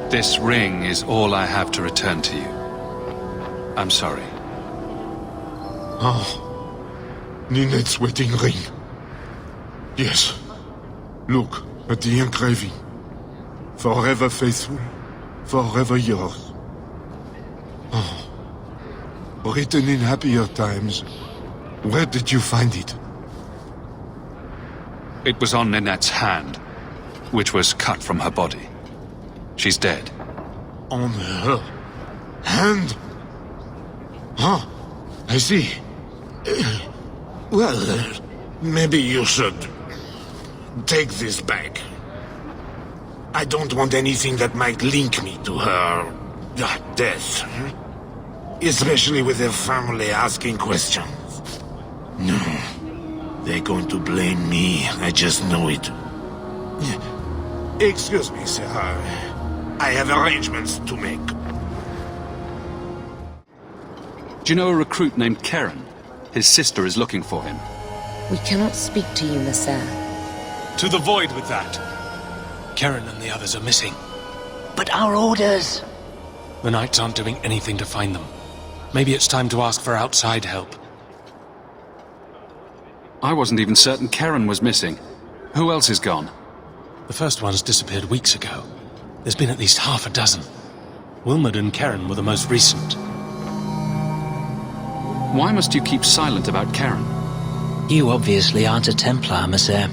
This ring is all I have to return to you. I'm sorry. Oh. Ninette's wedding ring. Yes. Look at the engraving. Forever faithful, forever yours. Oh. Written in happier times. Where did you find it? It was on Ninette's hand, which was cut from her body. She's dead. On her hand? Huh. I see. Well, maybe you should take this back. I don't want anything that might link me to her death. Especially with her family asking questions. No. They're going to blame me. I just know it. Excuse me, sir. I have arrangements to make. Do you know a recruit named Karen? His sister is looking for him. We cannot speak to you, Monsieur. To the void with that. Karen and the others are missing. But our orders... The Knights aren't doing anything to find them. Maybe it's time to ask for outside help. I wasn't even certain Karen was missing. Who else is gone? The first one's disappeared weeks ago. There's been at least half a dozen. Wilmont and Karen were the most recent. Why must you keep silent about Karen? You obviously aren't a Templar, Monsieur.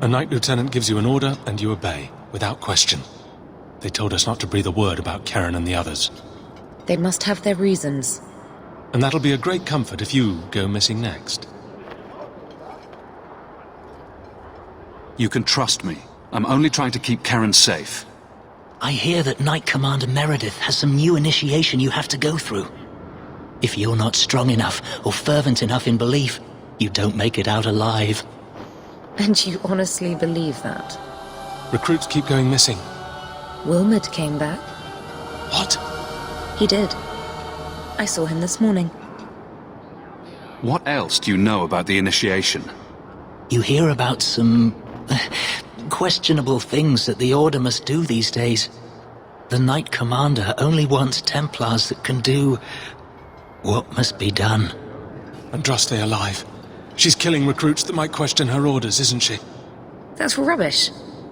A Knight Lieutenant gives you an order, and you obey, without question. They told us not to breathe a word about Karen and the others. They must have their reasons. And that'll be a great comfort if you go missing next. You can trust me. I'm only trying to keep Karen safe. I hear that Knight Commander Meredith has some new initiation you have to go through. If you're not strong enough or fervent enough in belief, you don't make it out alive. And you honestly believe that? Recruits keep going missing. Wilmont came back. What? He did. I saw him this morning. What else do you know about the initiation? You hear about some... questionable things that the Order must do these days. The Knight Commander only wants Templars that can do... what must be done. Andraste alive. She's killing recruits that might question her orders, isn't she? That's rubbish.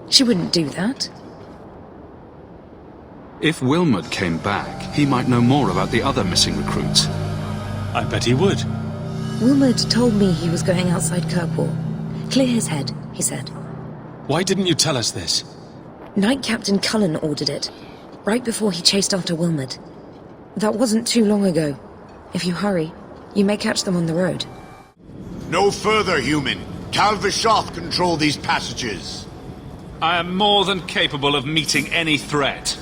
She wouldn't do that. If Wilmont came back, he might know more about the other missing recruits. I bet he would. Wilmont told me he was going outside Kirkwall. Clear his head, he said. Why didn't you tell us this? Knight Captain Cullen ordered it, right before he chased after Wilmont. That wasn't too long ago. If you hurry, you may catch them on the road. No further, human. Arishok control these passages. I am more than capable of meeting any threat.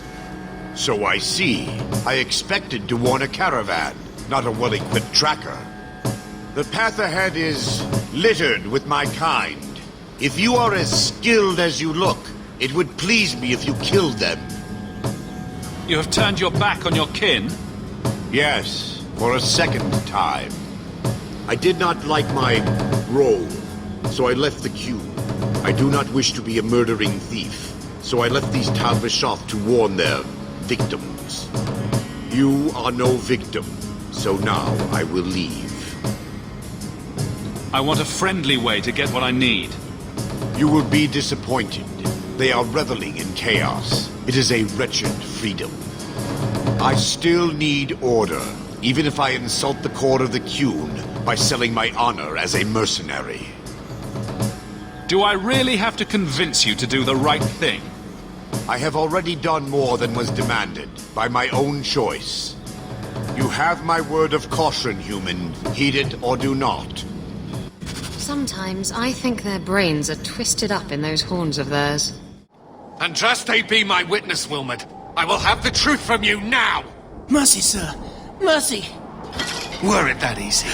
So I see. I expected to warn a caravan, not a well-equipped tracker. The path ahead is littered with my kind. If you are as skilled as you look, it would please me if you killed them. You have turned your back on your kin? Yes, for a second time. I did not like my role, so I left the queue. I do not wish to be a murdering thief, so I left these Talvishov to warn their victims. You are no victim, so now I will leave. I want a friendly way to get what I need. You will be disappointed. They are reveling in chaos. It is a wretched freedom. I still need order, even if I insult the core of the Qun by selling my honor as a mercenary. Do I really have to convince you to do the right thing? I have already done more than was demanded, by my own choice. You have my word of caution, human. Heed it or do not. Sometimes I think their brains are twisted up in those horns of theirs. Andraste be my witness, Wilmont. I will have the truth from you now! Mercy, sir. Mercy. Were it that easy?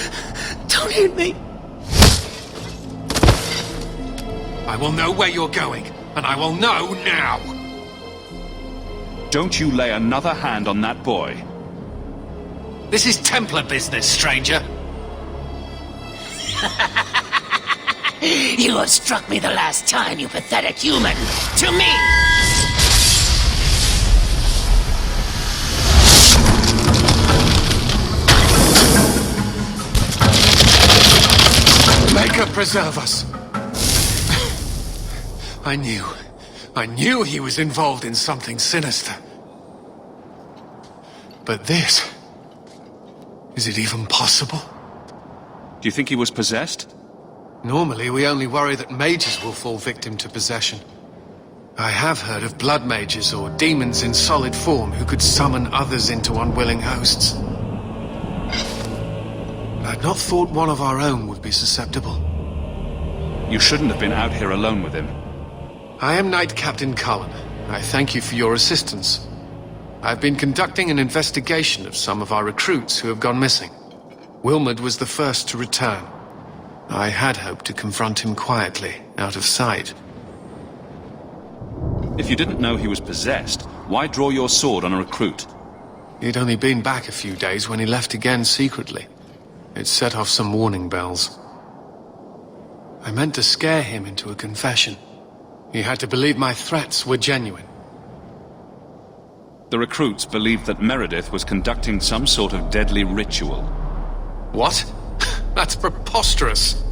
Don't hit me. I will know where you're going, and I will know now! Don't you lay another hand on that boy. This is Templar business, stranger. You have struck me the last time, you pathetic human. To me! Maker preserve us! I knew he was involved in something sinister. But this... is it even possible? Do you think he was possessed? Normally, we only worry that mages will fall victim to possession. I have heard of blood mages or demons in solid form who could summon others into unwilling hosts. I'd not thought one of our own would be susceptible. You shouldn't have been out here alone with him. I am Knight Captain Cullen. I thank you for your assistance. I've been conducting an investigation of some of our recruits who have gone missing. Wilmont was the first to return. I had hoped to confront him quietly, out of sight. If you didn't know he was possessed, why draw your sword on a recruit? He'd only been back a few days when he left again secretly. It set off some warning bells. I meant to scare him into a confession. He had to believe my threats were genuine. The recruits believed that Meredith was conducting some sort of deadly ritual. What? That's preposterous.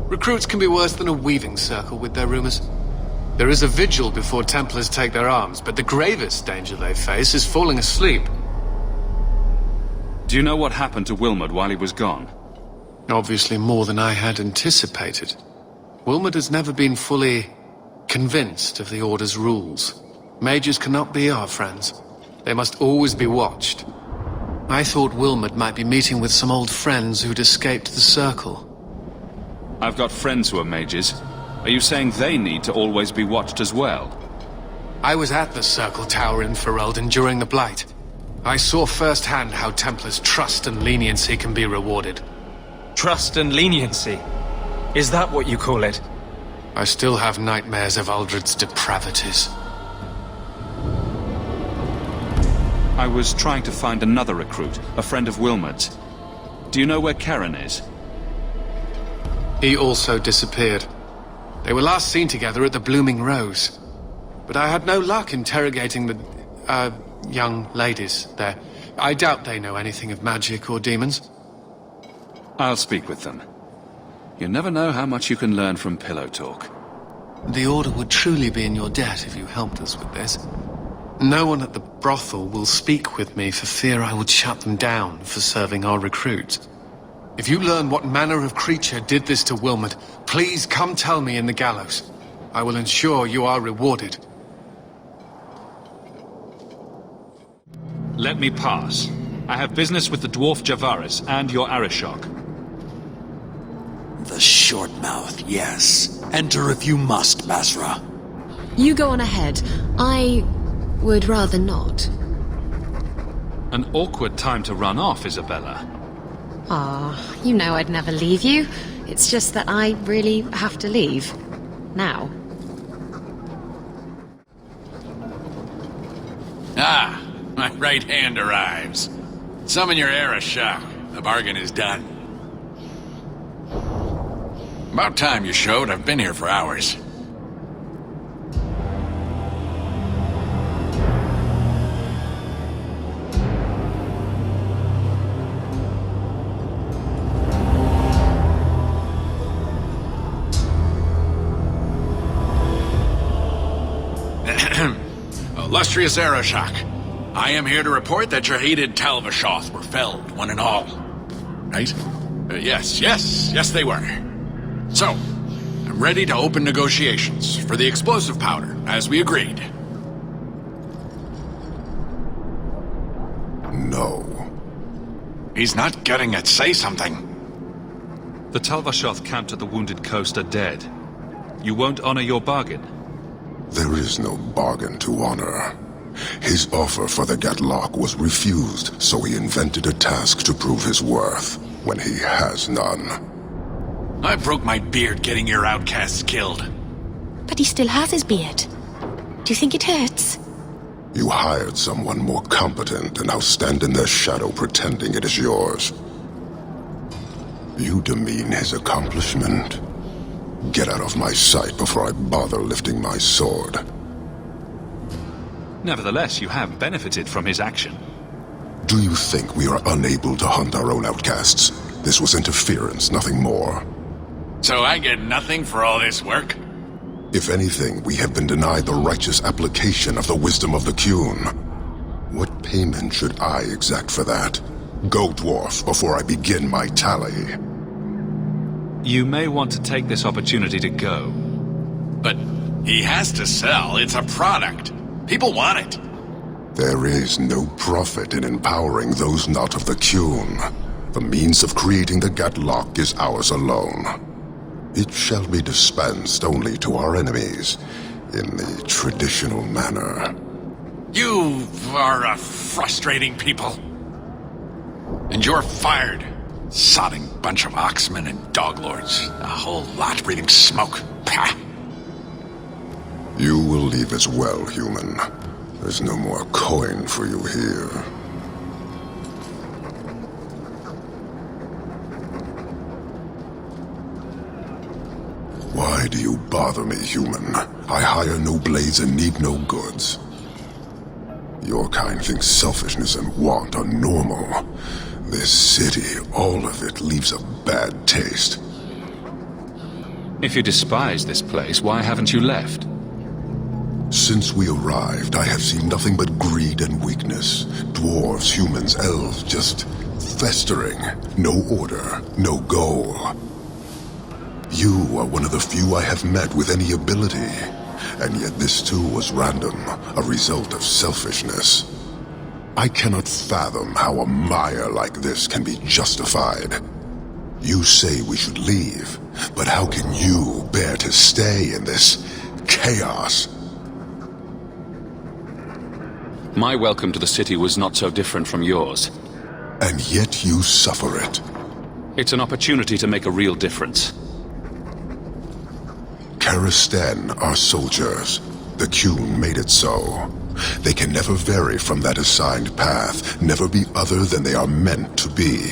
Recruits can be worse than a weaving circle with their rumors. There is a vigil before Templars take their arms, but the gravest danger they face is falling asleep. Do you know what happened to Wilmot while he was gone? Obviously more than I had anticipated. Wilmot has never been fully convinced of the Order's rules. Mages cannot be our friends. They must always be watched. I thought Wilmot might be meeting with some old friends who'd escaped the Circle. I've got friends who are mages. Are you saying they need to always be watched as well? I was at the Circle Tower in Ferelden during the Blight. I saw firsthand how Templars' trust and leniency can be rewarded. Trust and leniency? Is that what you call it? I still have nightmares of Uldred's depravities. I was trying to find another recruit, a friend of Wilmot's. Do you know where Karen is? He also disappeared. They were last seen together at the Blooming Rose. But I had no luck interrogating the, young ladies there. I doubt they know anything of magic or demons. I'll speak with them. You never know how much you can learn from pillow talk. The Order would truly be in your debt if you helped us with this. No one at the brothel will speak with me for fear I would shut them down for serving our recruits. If you learn what manner of creature did this to Wilmot, please come tell me in the gallows. I will ensure you are rewarded. Let me pass. I have business with the dwarf Javaris and your Arishok. The short mouth, yes. Enter if you must, Basra. You go on ahead. I would rather not. An awkward time to run off, Isabella. Ah, you know I'd never leave you. It's just that I really have to leave. Now. Ah, my right hand arrives. Summon your Arishok. The bargain is done. About time you showed. I've been here for hours. Illustrious Arishok, I am here to report that your hated Talvashoth were felled, one and all. Right? Yes, they were. So, I'm ready to open negotiations for the explosive powder, as we agreed. No. He's not getting it. Say something. The Talvashoth camped at the Wounded Coast are dead. You won't honor your bargain? There is no bargain to honor. His offer for the Gatlock was refused, so he invented a task to prove his worth, when he has none. I broke my beard getting your outcasts killed. But he still has his beard. Do you think it hurts? You hired someone more competent and now stand in their shadow pretending it is yours. You demean his accomplishment. Get out of my sight before I bother lifting my sword. Nevertheless, you have benefited from his action. Do you think we are unable to hunt our own outcasts? This was interference, nothing more. So I get nothing for all this work? If anything, we have been denied the righteous application of the wisdom of the Qun. What payment should I exact for that? Go, dwarf, before I begin my tally. You may want to take this opportunity to go. But he has to sell. It's a product. People want it. There is no profit in empowering those not of the Qun. The means of creating the Gatlock is ours alone. It shall be dispensed only to our enemies, in the traditional manner. You are a frustrating people. And you're fired. Sodding bunch of oxmen and doglords. A whole lot breathing smoke. Pah! You will leave as well, human. There's no more coin for you here. Why do you bother me, human? I hire no blades and need no goods. Your kind thinks selfishness and want are normal. This city, all of it, leaves a bad taste. If you despise this place, why haven't you left? Since we arrived, I have seen nothing but greed and weakness. Dwarves, humans, elves, just festering. No order, no goal. You are one of the few I have met with any ability. And yet this too was random, a result of selfishness. I cannot fathom how a mire like this can be justified. You say we should leave, but how can you bear to stay in this chaos? My welcome to the city was not so different from yours. And yet you suffer it. It's an opportunity to make a real difference. Karisten are soldiers. The Qun made it so. They can never vary from that assigned path, never be other than they are meant to be.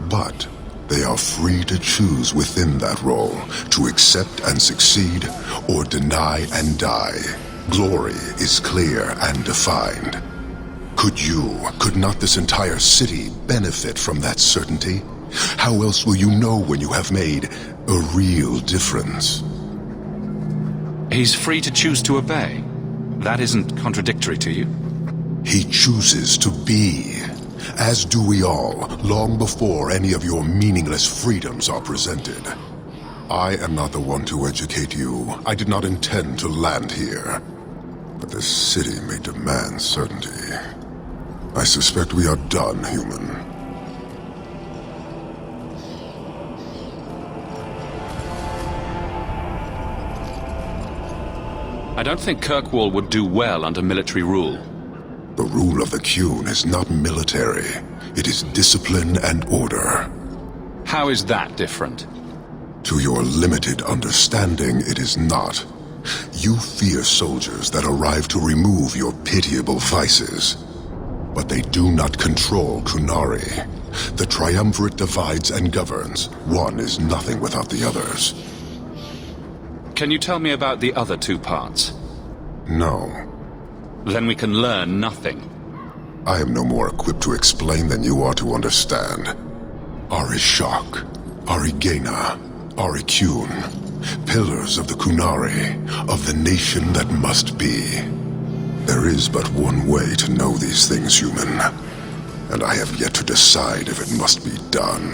But they are free to choose within that role, to accept and succeed, or deny and die. Glory is clear and defined. Could not this entire city benefit from that certainty? How else will you know when you have made a real difference? He's free to choose to obey. That isn't contradictory to you. He chooses to be, as do we all, long before any of your meaningless freedoms are presented. I am not the one to educate you. I did not intend to land here. But this city may demand certainty. I suspect we are done, human. I don't think Kirkwall would do well under military rule. The rule of the Qun is not military. It is discipline and order. How is that different? To your limited understanding, it is not. You fear soldiers that arrive to remove your pitiable vices. But they do not control Qunari. The Triumvirate divides and governs. One is nothing without the others. Can you tell me about the other two parts? No. Then we can learn nothing. I am no more equipped to explain than you are to understand. Arishok, Arigena, Ariqun, pillars of the Qunari, of the nation that must be. There is but one way to know these things, human, and I have yet to decide if it must be done.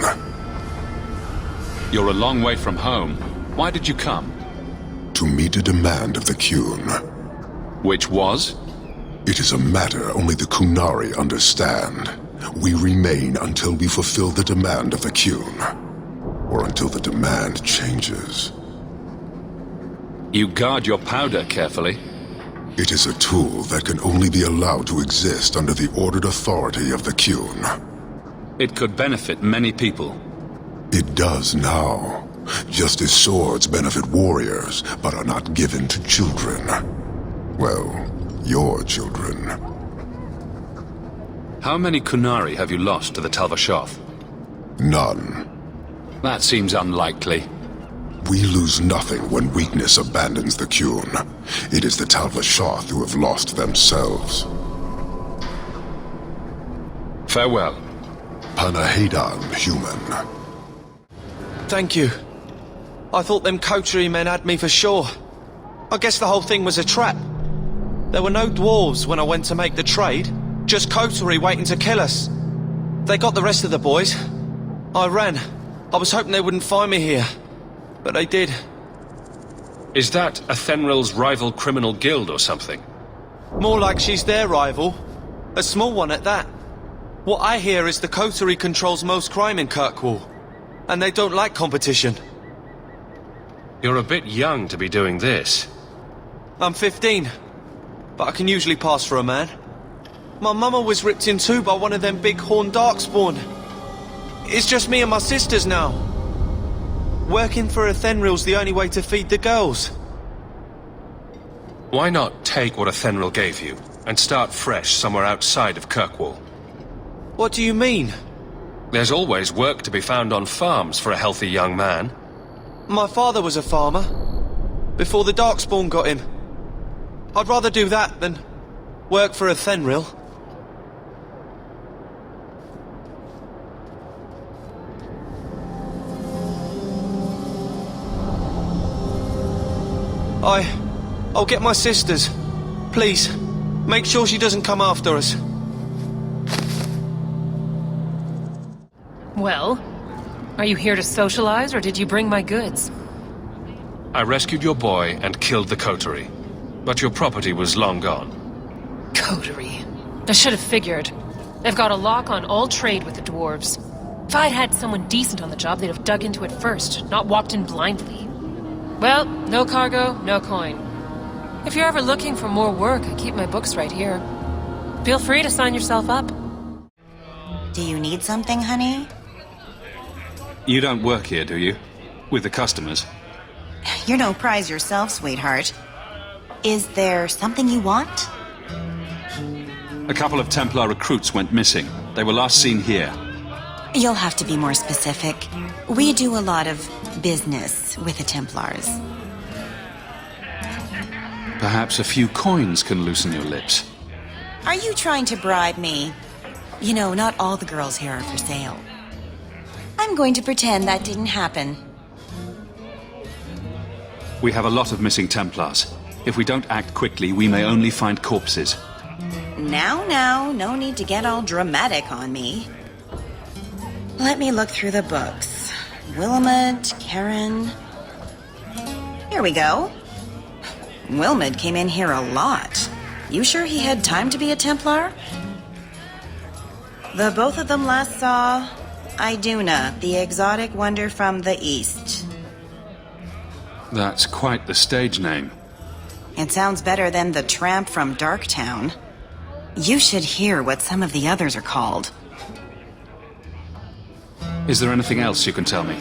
You're a long way from home. Why did you come? To meet a demand of the Qun. Which was? It is a matter only the Qunari understand. We remain until we fulfill the demand of the Qun. Or until the demand changes. You guard your powder carefully. It is a tool that can only be allowed to exist under the ordered authority of the Qun. It could benefit many people. It does now. Just as swords benefit warriors, but are not given to children. Well, your children. How many Qunari have you lost to the Tal-Vashoth? None. That seems unlikely. We lose nothing when weakness abandons the Qun. It is the Tal-Vashoth who have lost themselves. Farewell. Panahedan, human. Thank you. I thought them Coterie men had me for sure. I guess the whole thing was a trap. There were no dwarves when I went to make the trade, just Coterie waiting to kill us. They got the rest of the boys. I ran. I was hoping they wouldn't find me here, but they did. Is that Athenril's rival criminal guild or something? More like she's their rival. A small one at that. What I hear is the Coterie controls most crime in Kirkwall, and they don't like competition. You're a bit young to be doing this. I'm 15, but I can usually pass for a man. My mama was ripped in two by one of them big horned darkspawn. It's just me and my sisters now. Working for Athenril's the only way to feed the girls. Why not take what Athenril gave you, and start fresh somewhere outside of Kirkwall? What do you mean? There's always work to be found on farms for a healthy young man. My father was a farmer, before the darkspawn got him. I'd rather do that than work for Athenril. I'll get my sisters. Please, make sure she doesn't come after us. Well, are you here to socialize, or did you bring my goods? I rescued your boy and killed the Coterie, but your property was long gone. Coterie. I should have figured. They've got a lock on all trade with the dwarves. If I'd had someone decent on the job, they'd have dug into it first, not walked in blindly. Well, no cargo, no coin. If you're ever looking for more work, I keep my books right here. Feel free to sign yourself up. Do you need something, honey? You don't work here, do you? With the customers? You're no prize yourself, sweetheart. Is there something you want? A couple of Templar recruits went missing. They were last seen here. You'll have to be more specific. We do a lot of business with the Templars. Perhaps a few coins can loosen your lips. Are you trying to bribe me? You know, not all the girls here are for sale. I'm going to pretend that didn't happen. We have a lot of missing Templars. If we don't act quickly, we may only find corpses. Now, no need to get all dramatic on me. Let me look through the books. Wilmont, Karen... Here we go. Wilmont came in here a lot. You sure he had time to be a Templar? The both of them last saw Iduna, the exotic wonder from the east. That's quite the stage name. It sounds better than the tramp from Darktown. You should hear what some of the others are called. Is there anything else you can tell me?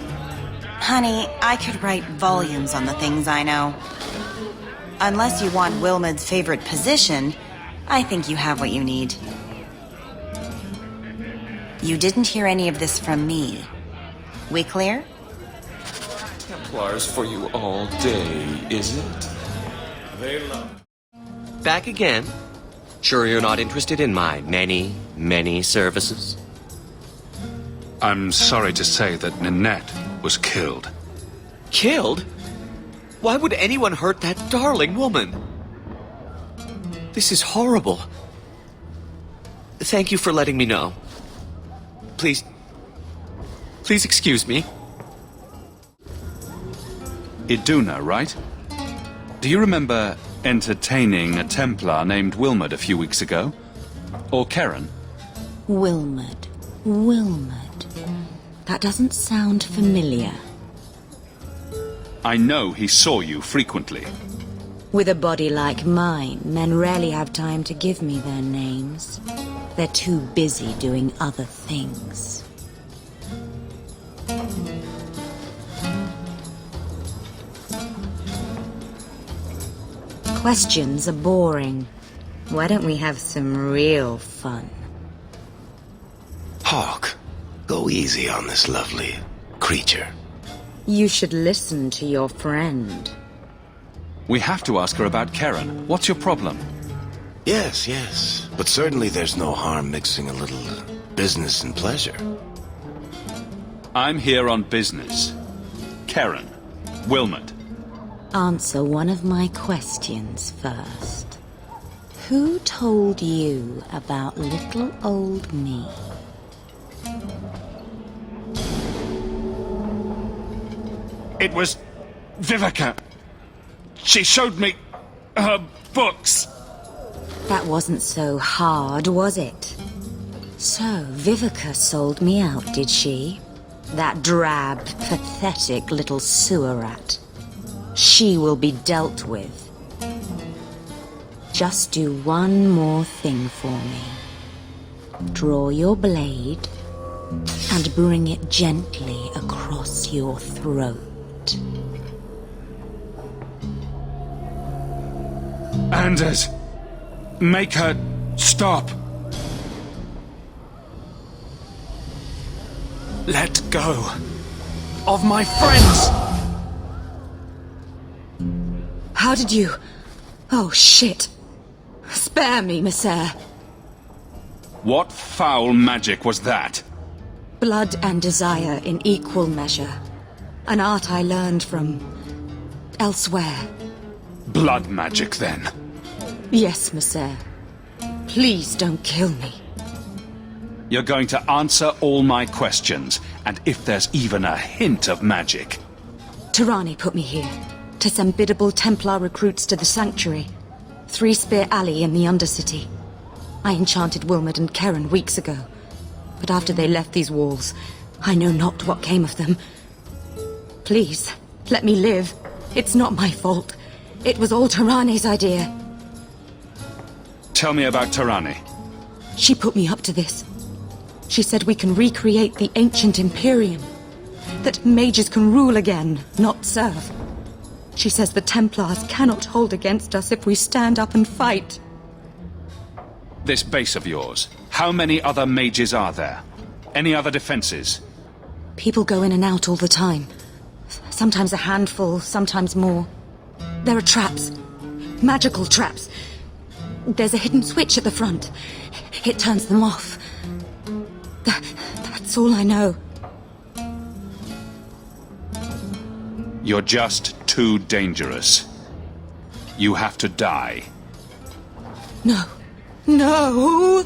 Honey, I could write volumes on the things I know. Unless you want Wilmot's favorite position, I think you have what you need. You didn't hear any of this from me. We clear? Templars for you all day, is it? They love... Back again? Sure you're not interested in my many services? I'm sorry to say that Ninette was killed. Killed? Why would anyone hurt that darling woman? This is horrible. Thank you for letting me know. Please excuse me. Iduna, right? Do you remember entertaining a Templar named Wilmot a few weeks ago? Or Karen? Wilmot. That doesn't sound familiar. I know he saw you frequently. With a body like mine, men rarely have time to give me their names. They're too busy doing other things. Questions are boring. Why don't we have some real fun? Hawk, go easy on this lovely creature. You should listen to your friend. We have to ask her about Karen. What's your problem? Yes. But certainly there's no harm mixing a little business and pleasure. I'm here on business. Karen. Wilmot. Answer one of my questions first. Who told you about little old me? It was Vivica. She showed me her books. That wasn't so hard, was it? So, Vivica sold me out, did she? That drab, pathetic little sewer rat. She will be dealt with. Just do one more thing for me. Draw your blade and bring it gently across your throat. Anders, make her stop. Let go of my friends! How did you... Oh, shit. Spare me, Messer. What foul magic was that? Blood and desire in equal measure. An art I learned from... elsewhere. Blood magic, then? Yes, Messer. Please don't kill me. You're going to answer all my questions, and if there's even a hint of magic... Tirani put me here, to send biddable Templar recruits to the Sanctuary. 3 Spear Alley in the Undercity. I enchanted Wilmot and Keren weeks ago. But after they left these walls, I know not what came of them. Please, let me live. It's not my fault. It was all Tirani's idea. Tell me about Tirani. She put me up to this. She said we can recreate the ancient Imperium. That mages can rule again, not serve. She says the Templars cannot hold against us if we stand up and fight. This base of yours, how many other mages are there? Any other defenses? People go in and out all the time. Sometimes a handful, sometimes more. There are traps. Magical traps. There's a hidden switch at the front. It turns them off. That's all I know. You're just too dangerous. You have to die. No. No!